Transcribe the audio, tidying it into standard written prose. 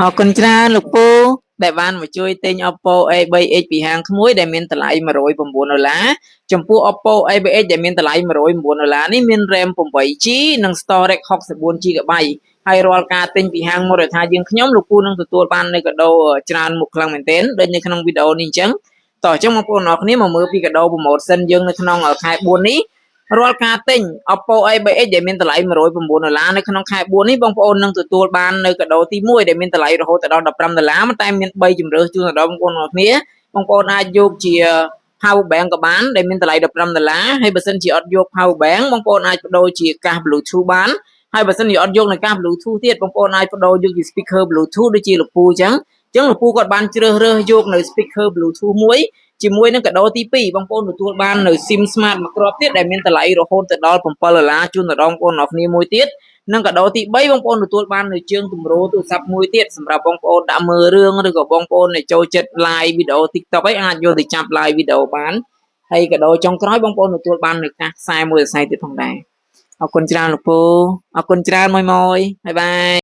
អរគុណច្រើនលោកពូដែលបានមកជួយទិញ Oppo A3X ពីហាងក្មួយដែលមានតម្លៃ$109ចំពោះ Oppo A3X ដែលមានតម្លៃ$109នេះមាន RAM 8GB និង Storage 64GB ហើយរាល់ការទិញពីហាងមូលដ្ឋានយើងខ្ញុំលោកពូនឹងទទួលបាននៅកាដូច្រើនមុខខ្លាំងមែនទែនដូចនៅក្នុងវីដេអូនេះអញ្ចឹងតោះអញ្ចឹងបងប្អូនអរគ្នាមកមើលពីកាដូ promotion យើងនៅក្នុងខែ4នេះរាល់ការទិញ Oppo A3X ដែលមានតម្លៃ$109នៅក្នុងខែ4នេះបងប្អូននឹងទទួលបាននៅកាដូទី1ដែលមានតម្លៃរហូតដល់$15តែមាន3ជម្រើសជូនដល់បងប្អូនអរគ្នាបងប្អូនអាចយកជា power bank ក៏បានដែលមានតម្លៃ$15ហើយបើសិនជាអត់យក power bank បងប្អូនអាចបដូរជាកាស Bluetooth បានហើយបើសិនជាអត់យកនៅកាស Bluetooth ទៀតបងប្អូនអាចបដូរយកជា speaker Bluetooth ដូចជាលោកពូអញ្ចឹងលោកពូគាត់បានជ្រើសរើសយកនៅ speaker Bluetooth មួយជាមួយនឹងកាដូទី2បងប្អូនទទួលបាននៅ SIM Smart មួយគ្រាប់ទៀតដែលមានតម្លៃរហូតទៅដល់$7ជូនដល់បងប្អូនអរគ្នាមួយទៀតនិងកាដូទី3បងប្អូនទទួលបាននៅជើងទម្រទូរស័ព្ទមួយទៀតសម្រាប់បងប្អូនដាក់មើលរឿងឬក៏បងប្អូនដែលចូលចិត្ត live វីដេអូ TikTok អីអាចយកទៅចាប់ live វីដេអូបានហើយកាដូចុងក្រោយបងប្អូនទទួលបាននៅកាសខ្សែមួយសរសៃទៀតផងដែរអរគុណច្រើនលោកពូអរគុណច្រើនមួយបាយបាយ